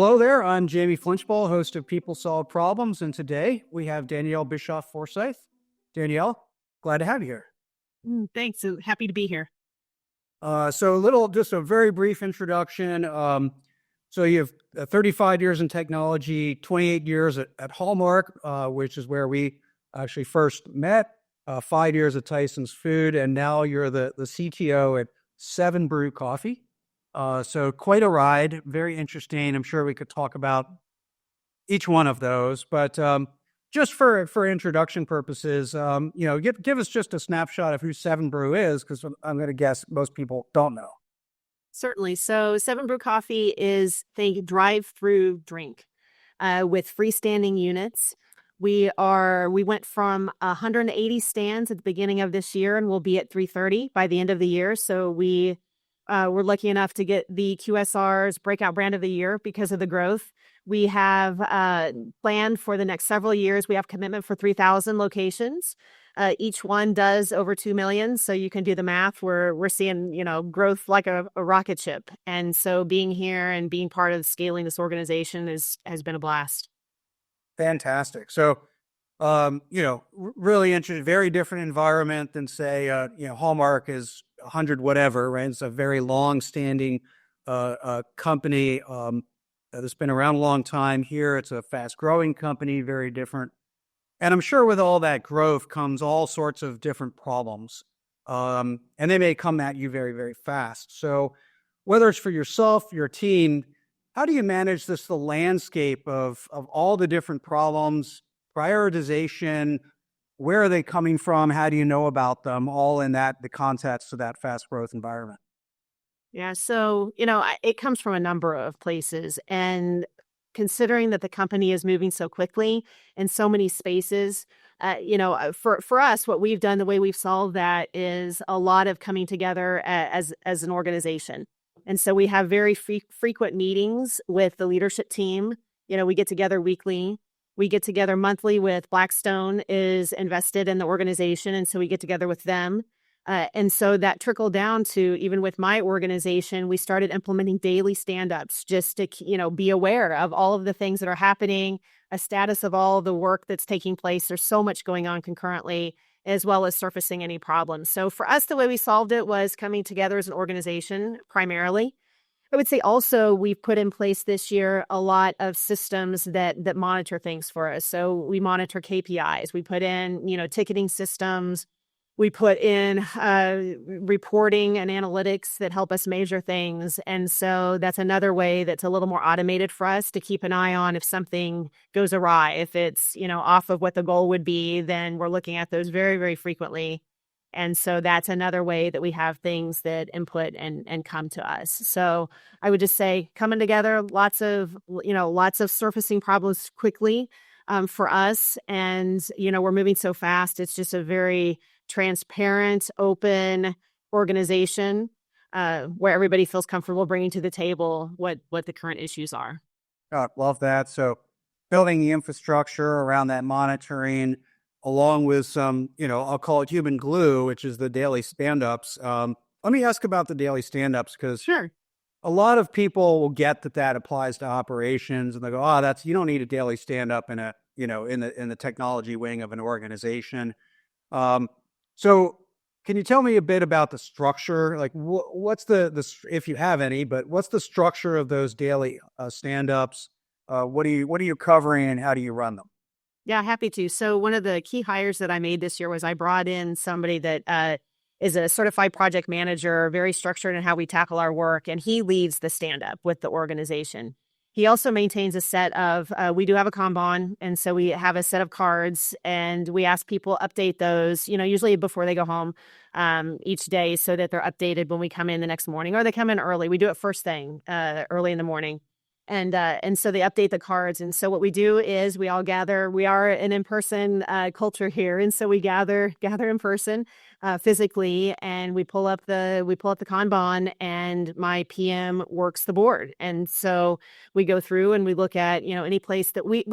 Hello there, I'm Jamie Flinchbaugh, host of People Solve Problems, and today we have Danyel Bischof-Forsyth. Danielle, glad to have you here. Thanks. So happy to be here. Just a very brief introduction. So you have 35 years in technology, 28 years at Hallmark, which is where we actually first met, 5 years at Tyson's Food, and now you're the CTO at 7 Brew Coffee. So quite a ride, very interesting. I'm sure we could talk about each one of those, but just for introduction purposes, give us just a snapshot of who 7 Brew is, because I'm going to guess most people don't know. Certainly. So 7 Brew Coffee is the drive-through drink with freestanding units. We went from 180 stands at the beginning of this year, and we'll be at 330 by the end of the year. So we're lucky enough to get the QSR's Breakout Brand of the Year because of the growth. We have planned for the next several years. We have commitment for 3,000 locations. Each one does over 2 million. So you can do the math. We're seeing, growth like a rocket ship. And so being here and being part of scaling this organization has been a blast. Fantastic. So, really interesting, very different environment than say, Hallmark is 100 whatever, right? It's a very long-standing company that's been around a long time. Here, it's a fast-growing company, very different. And I'm sure with all that growth comes all sorts of different problems. And they may come at you very, very fast. So whether it's for yourself, your team, how do you manage the landscape of all the different problems, prioritization, where are they coming from? How do you know about them? All in the context of that fast growth environment. Yeah. So, it comes from a number of places. And considering that the company is moving so quickly in so many spaces, for us, what we've done, the way we've solved that is a lot of coming together as an organization. And so we have very frequent meetings with the leadership team. We get together weekly. We get together monthly with Blackstone is invested in the organization. And so we get together with them. And so that trickled down to, even with my organization, we started implementing daily stand-ups just to, be aware of all of the things that are happening, a status of all the work that's taking place. There's so much going on concurrently, as well as surfacing any problems. So for us, the way we solved it was coming together as an organization primarily. I would say also we've put in place this year a lot of systems that monitor things for us. So we monitor KPIs. We put in, ticketing systems. We put in reporting and analytics that help us measure things. And so that's another way that's a little more automated for us to keep an eye on if something goes awry. If it's, off of what the goal would be, then we're looking at those very, very frequently. And so that's another way that we have things that input and come to us. So I would just say coming together, lots of surfacing problems quickly for us. And, we're moving so fast. It's just a very transparent, open organization where everybody feels comfortable bringing to the table what the current issues are. Oh, love that. So building the infrastructure around that monitoring, along with some, I'll call it human glue, which is the daily stand-ups. Let me ask about the daily stand-ups, because sure, a lot of people will get that applies to operations, and they go, you don't need a daily stand-up in the technology wing of an organization. So can you tell me a bit about the structure? Like what's the if you have any, but what's the structure of those daily stand-ups? What are you covering, and how do you run them? Yeah, happy to. So one of the key hires that I made this year was I brought in somebody that is a certified project manager, very structured in how we tackle our work, and he leads the stand-up with the organization. He also maintains a set of, we do have a Kanban, and so we have a set of cards, and we ask people update those, usually before they go home each day, so that they're updated when we come in the next morning, or they come in early. We do it first thing, early in the morning. And so they update the cards. And so what we do is we all gather. We are an in-person culture here, and so we gather in person physically, and we pull up the Kanban, and my PM works the board. And so we go through and we look at any place that we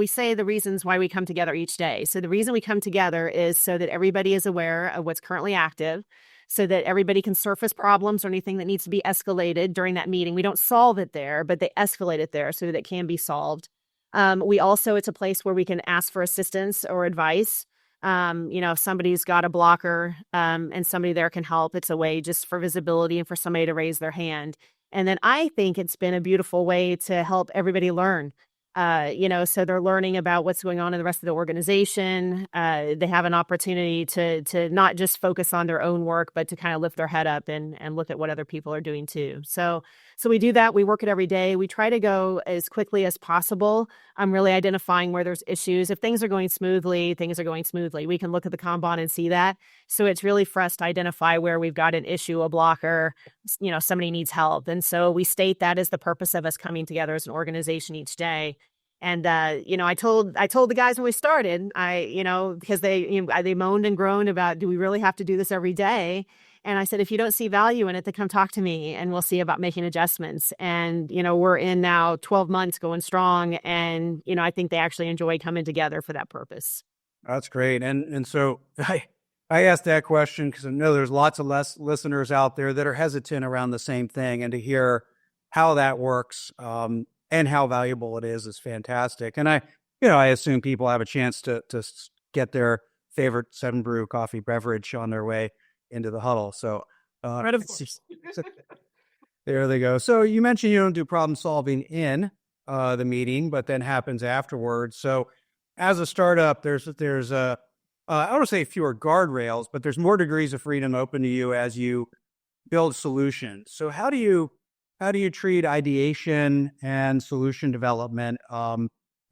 say the reasons why we come together each day. So the reason we come together is so that everybody is aware of what's currently active, so that everybody can surface problems or anything that needs to be escalated during that meeting. We don't solve it there, but they escalate it there so that it can be solved. It's a place where we can ask for assistance or advice. If somebody's got a blocker and somebody there can help, it's a way just for visibility and for somebody to raise their hand. And then I think it's been a beautiful way to help everybody learn. So they're learning about what's going on in the rest of the organization. They have an opportunity to not just focus on their own work, but to kind of lift their head up and look at what other people are doing too. So we do that. We work it every day. We try to go as quickly as possible. I'm really identifying where there's issues. If things are going smoothly, things are going smoothly. We can look at the Kanban and see that. So it's really for us to identify where we've got an issue, a blocker, somebody needs help. And so we state that as the purpose of us coming together as an organization each day. And, I told the guys when we started, because they moaned and groaned about, do we really have to do this every day? And I said, if you don't see value in it, then come talk to me and we'll see about making adjustmts. And, we're in now 12 months going strong. And, I think they actually enjoy coming together for that purpose. That's great. And so I asked that question because I know there's lots of listeners out there that are hesitant around the same thing, and to hear how that works, and how valuable it is fantastic. And I assume people have a chance to get their favorite 7 Brew coffee beverage on their way into the huddle. So, right, of course. There they go. So you mentioned you don't do problem solving in the meeting, but then happens afterwards. So as a startup, there's I don't want to say fewer guardrails, but there's more degrees of freedom open to you as you build solutions. So how do you treat ideation and solution development,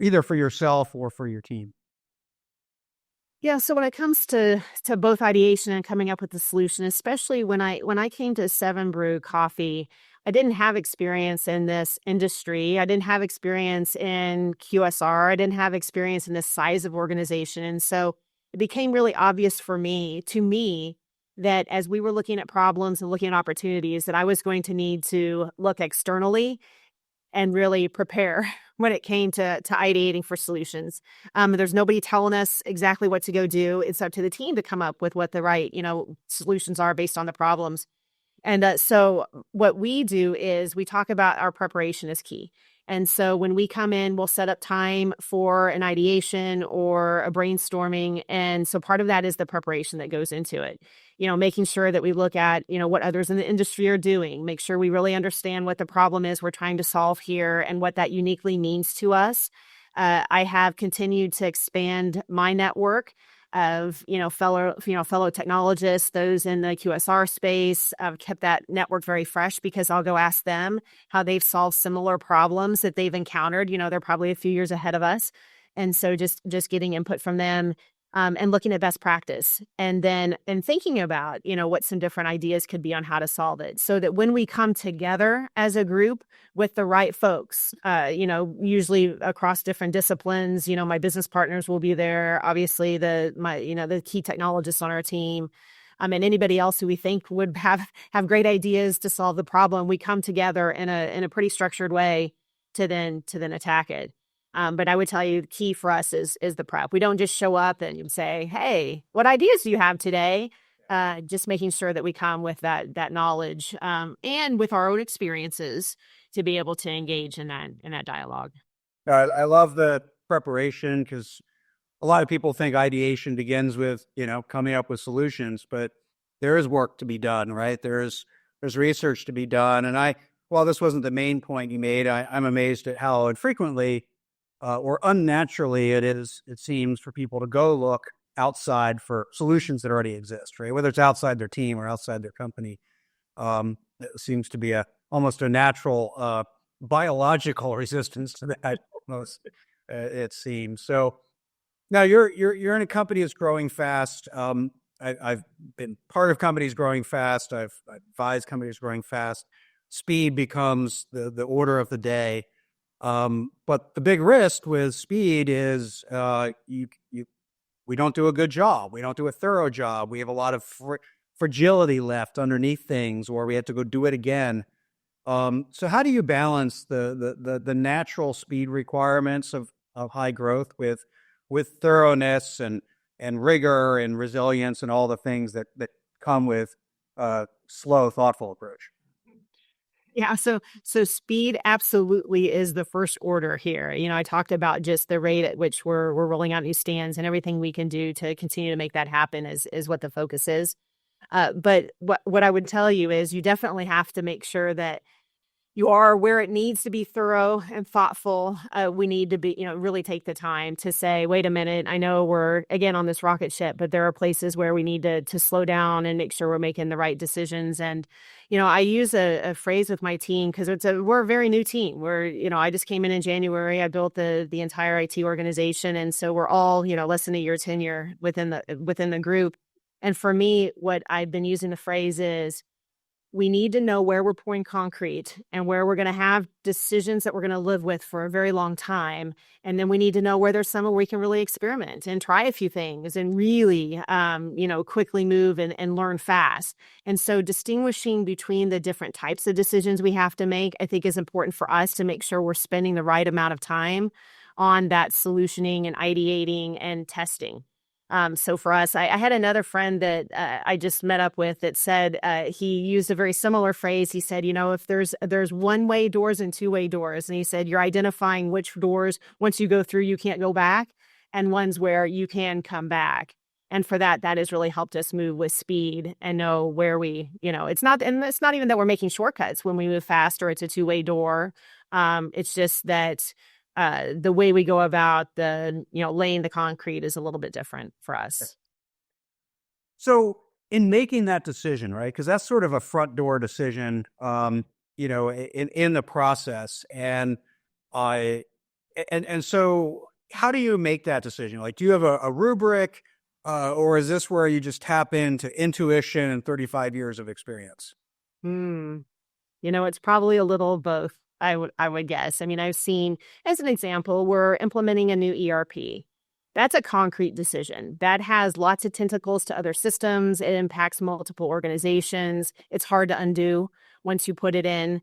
either for yourself or for your team? Yeah, so when it comes to both ideation and coming up with the solution, especially when I came to 7 Brew Coffee, I didn't have experience in this industry. I didn't have experience in QSR. I didn't have experience in this size of organization. And so it became really obvious to me, that as we were looking at problems and looking at opportunities, that I was going to need to look externally and really prepare when it came to ideating for solutions. There's nobody telling us exactly what to go do. It's up to the team to come up with what the right, solutions are based on the problems. And so what we do is we talk about our preparation is key. And so when we come in, we'll set up time for an ideation or a brainstorming. And so part of that is the preparation that goes into it. Making sure that we look at, what others in the industry are doing, make sure we really understand what the problem is we're trying to solve here and what that uniquely means to us. I have continued to expand my network of, fellow technologists, those in the QSR space. I've kept that network very fresh because I'll go ask them how they've solved similar problems that they've encountered. They're probably a few years ahead of us. And so just getting input from them. And looking at best practice, and thinking about, what some different ideas could be on how to solve it, so that when we come together as a group with the right folks, usually across different disciplines, my business partners will be there, obviously the key technologists on our team, and anybody else who we think would have great ideas to solve the problem. We come together in a pretty structured way to then attack it. But I would tell you the key for us is the prep. We don't just show up and say, hey, what ideas do you have today? Just making sure that we come with that knowledge and with our own experiences to be able to engage in that dialogue. I love the preparation, because a lot of people think ideation begins with, coming up with solutions, but there is work to be done, right? There's research to be done. And while this wasn't the main point you made, I'm amazed at how infrequently or unnaturally it seems for people to go look outside for solutions that already exist, right? Whether it's outside their team or outside their company, it seems to be almost a natural biological resistance to that. Almost, it seems. So now you're in a company that's growing fast. I've been part of companies growing fast. I've advised companies growing fast. Speed becomes the order of the day. But the big risk with speed is we don't do a good job. We don't do a thorough job. We have a lot of fragility left underneath things, or we have to go do it again. So how do you balance the natural speed requirements of high growth with thoroughness and rigor and resilience and all the things that come with slow, thoughtful approach. Yeah, so speed absolutely is the first order here. I talked about just the rate at which we're rolling out new stands, and everything we can do to continue to make that happen is what the focus is. But what I would tell you is you definitely have to make sure that you are where it needs to be thorough and thoughtful. We need to be, really take the time to say, wait a minute, I know we're again on this rocket ship, but there are places where we need to slow down and make sure we're making the right decisions. And, I use a phrase with my team because we're a very new team. I just came in January. I built the entire IT organization. And so we're all, less than a year tenure within the group. And for me, what I've been using the phrase is, we need to know where we're pouring concrete and where we're going to have decisions that we're going to live with for a very long time. And then we need to know where there's somewhere we can really experiment and try a few things and really, quickly move and learn fast. And so distinguishing between the different types of decisions we have to make, I think is important for us to make sure we're spending the right amount of time on that solutioning and ideating and testing. So for us, I had another friend that I just met up with that said he used a very similar phrase. He said, if there's one-way doors and two-way doors, and he said you're identifying which doors once you go through you can't go back, and ones where you can come back. And for that has really helped us move with speed and know where it's not even that we're making shortcuts when we move fast or it's a two-way door. It's just that the way we go about laying the concrete is a little bit different for us. So in making that decision, right, because that's sort of a front door decision, in the process, and so how do you make that decision? Like, do you have a rubric, or is this where you just tap into intuition and 35 years of experience? It's probably a little of both. I would guess. I mean, I've seen, as an example, we're implementing a new ERP. That's a concrete decision. That has lots of tentacles to other systems. It impacts multiple organizations. It's hard to undo once you put it in.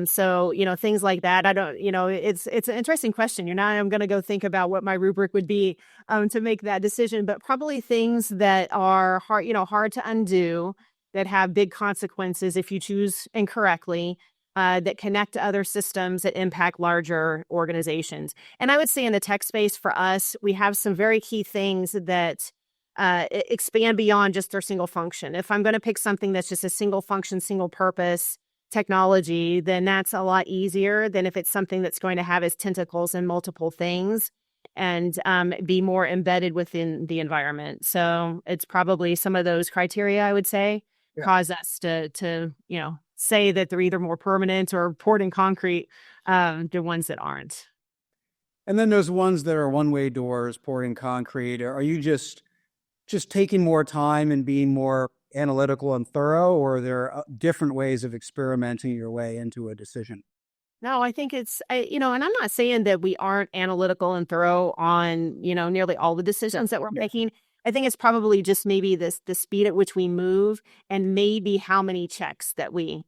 So, things like that. I don't, it's an interesting question. I'm going to go think about what my rubric would be to make that decision, but probably things that are hard to undo, that have big consequences if you choose incorrectly, that connect to other systems that impact larger organizations. And I would say in the tech space for us, we have some very key things that expand beyond just their single function. If I'm going to pick something that's just a single function, single purpose technology, then that's a lot easier than if it's something that's going to have its tentacles in multiple things and be more embedded within the environment. So it's probably some of those criteria, I would say, cause us to say that they're either more permanent or poured in concrete, the ones that aren't. And then those ones that are one-way doors, poured in concrete, are you just taking more time and being more analytical and thorough, or are there different ways of experimenting your way into a decision? No, I think it's, and I'm not saying that we aren't analytical and thorough on, nearly all the decisions that we're making. I think it's probably just maybe the speed at which we move and maybe how many checks that we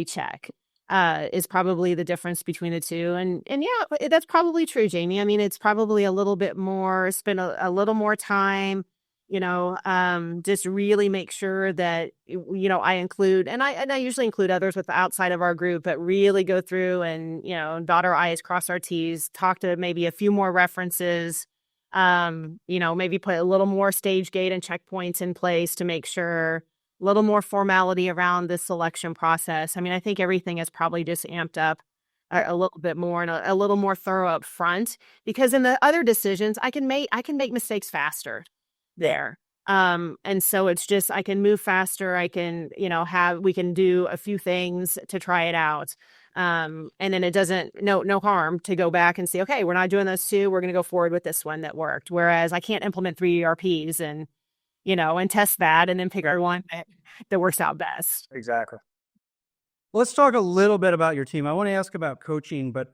check is probably the difference between the two. And yeah, that's probably true, Jamie. I mean, it's probably a little bit more, spend a little more time, just really make sure that, I include, and I usually include others with the outside of our group, but really go through and, dot our I's, cross our T's, talk to maybe a few more references, maybe put a little more stage gate and checkpoints in place to make sure a little more formality around the selection process. I mean, I think everything is probably just amped up a little bit more and a little more thorough up front, because in the other decisions, I can make mistakes faster there. And so it's just, I can move faster. I can, we can do a few things to try it out. And then it doesn't, no harm to go back and say, okay, we're not doing those two. We're going to go forward with this one that worked. Whereas I can't implement 3 ERPs and test that and then pick one that works out best. Exactly. Let's talk a little bit about your team. I want to ask about coaching, but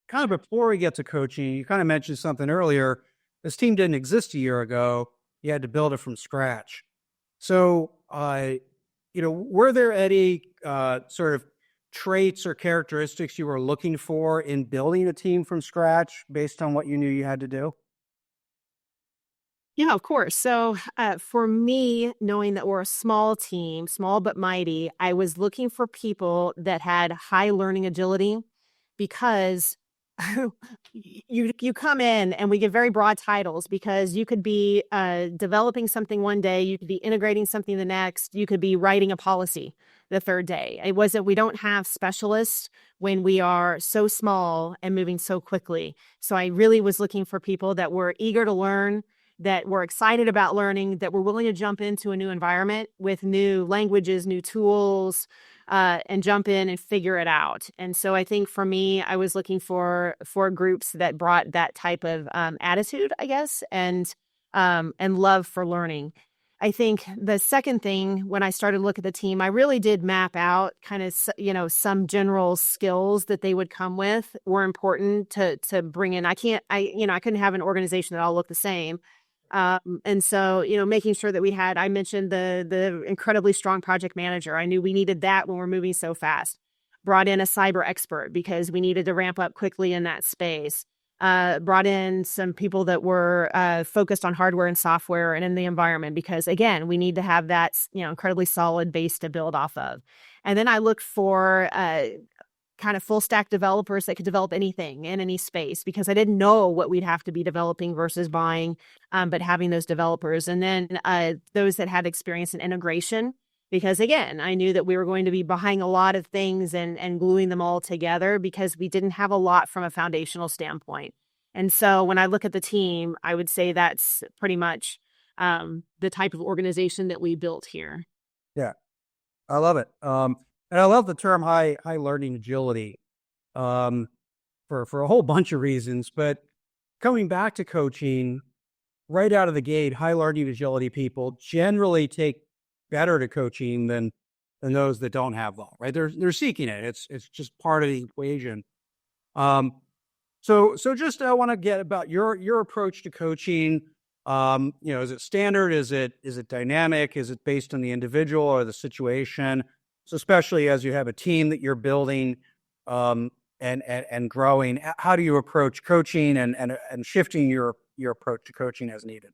kind of before we get to coaching, you kind of mentioned something earlier. This team didn't exist a year ago. You had to build it from scratch. So, were there any sort of traits or characteristics you were looking for in building a team from scratch based on what you knew you had to do? Yeah, of course. So for me, knowing that we're a small team, small but mighty, I was looking for people that had high learning agility because you come in and we give very broad titles because you could be developing something one day, you could be integrating something the next, you could be writing a policy the third day. It wasn't, we don't have specialists when we are so small and moving so quickly. So I really was looking for people that were eager to learn, that were excited about learning, that were willing to jump into a new environment with new languages, new tools, and jump in and figure it out. And so I think for me, I was looking for groups that brought that type of attitude, I guess, and love for learning. I think the second thing when I started to look at the team, I really did map out kind of, some general skills that they would come with were important to bring in. I couldn't have an organization that all looked the same. And so, making sure that I mentioned the incredibly strong project manager. I knew we needed that when we're moving so fast. Brought in a cyber expert because we needed to ramp up quickly in that space. Brought in some people that were focused on hardware and software and in the environment because, again, we need to have that, incredibly solid base to build off of. And then I looked for kind of full stack developers that could develop anything in any space because I didn't know what we'd have to be developing versus buying, but having those developers. And then those that had experience in integration, because again, I knew that we were going to be buying a lot of things and gluing them all together because we didn't have a lot from a foundational standpoint. And so when I look at the team, I would say that's pretty much the type of organization that we built here. Yeah, I love it. And I love the term high learning agility for a whole bunch of reasons. But coming back to coaching, right out of the gate, high learning agility people generally take better to coaching than those that don't have them. Right? They're seeking it. It's just part of the equation. So just I want to get about your approach to coaching. Is it standard? Is it dynamic? Is it based on the individual or the situation? So especially as you have a team that you're building and growing, how do you approach coaching and shifting your approach to coaching as needed?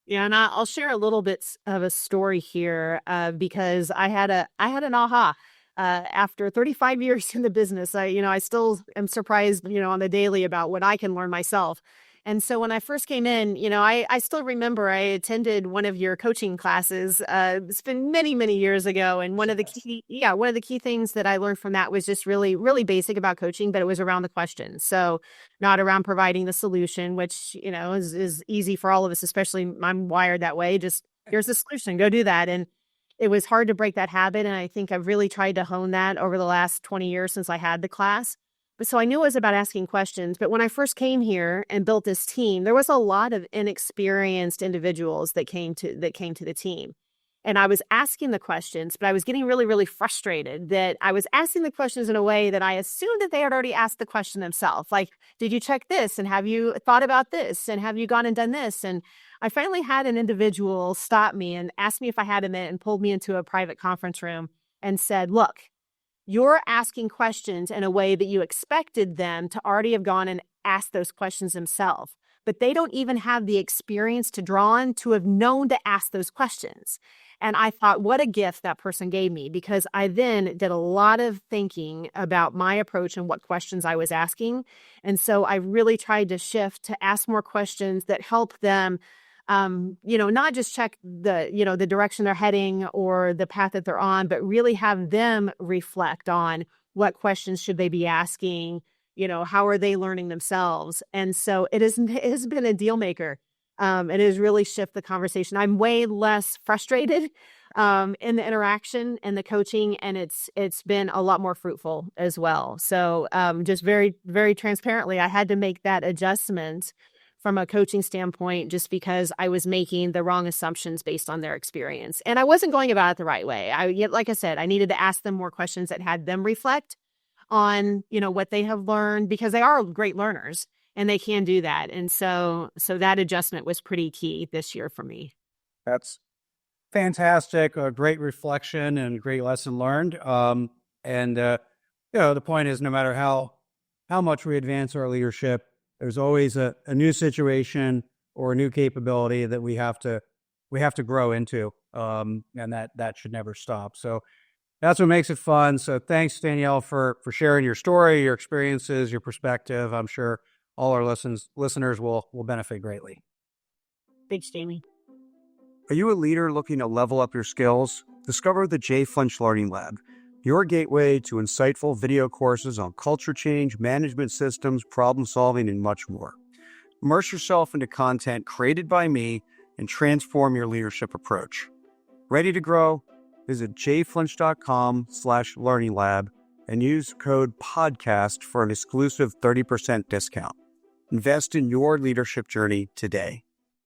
Yeah, and I'll share a little bit of a story here because I had an aha. After 35 years in the business, I still am surprised, on the daily about what I can learn myself. And so when I first came in, I still remember I attended one of your coaching classes. It's been many, many years ago. And one of the key things that I learned from that was just really, really basic about coaching, but it was around the question. So not around providing the solution, which, is easy for all of us, especially I'm wired that way. Just here's the solution, go do that. And it was hard to break that habit. And I think I've really tried to hone that over the last 20 years since I had the class. But so I knew it was about asking questions. But when I first came here and built this team, there was a lot of inexperienced individuals that came to the team. And I was asking the questions, but I was getting really, really frustrated that I was asking the questions in a way that I assumed that they had already asked the question themselves. Like, did you check this? And have you thought about this? And have you gone and done this? And I finally had an individual stop me and ask me if I had a minute and pulled me into a private conference room and said, look, you're asking questions in a way that you expected them to already have gone and asked those questions themselves, but they don't even have the experience to draw on to have known to ask those questions. And I thought, what a gift that person gave me, because I then did a lot of thinking about my approach and what questions I was asking. And so I really tried to shift to ask more questions that help them not just check the direction they're heading or the path that they're on, but really have them reflect on what questions should they be asking, how are they learning themselves? And so it has been a deal maker. It has really shifted the conversation. I'm way less frustrated in the interaction and the coaching, and it's been a lot more fruitful as well. So just very, very transparently, I had to make that adjustment from a coaching standpoint, just because I was making the wrong assumptions based on their experience. And I wasn't going about it the right way. Like I said, I needed to ask them more questions that had them reflect on, what they have learned, because they are great learners and they can do that. And so that adjustment was pretty key this year for me. That's fantastic. A great reflection and great lesson learned. The point is, no matter how much we advance our leadership, there's always a new situation, or a new capability that we have to grow into, and that should never stop. So that's what makes it fun. So thanks, Danielle, for sharing your story, your experiences, your perspective. I'm sure all our listeners will benefit greatly. Thanks, Jamie. Are you a leader looking to level up your skills? Discover the J. Flinch Learning Lab, your gateway to insightful video courses on culture change, management systems, problem solving, and much more. Immerse yourself into content created by me and transform your leadership approach. Ready to grow? Visit jflinch.com/learninglab and use code PODCAST for an exclusive 30% discount. Invest in your leadership journey today.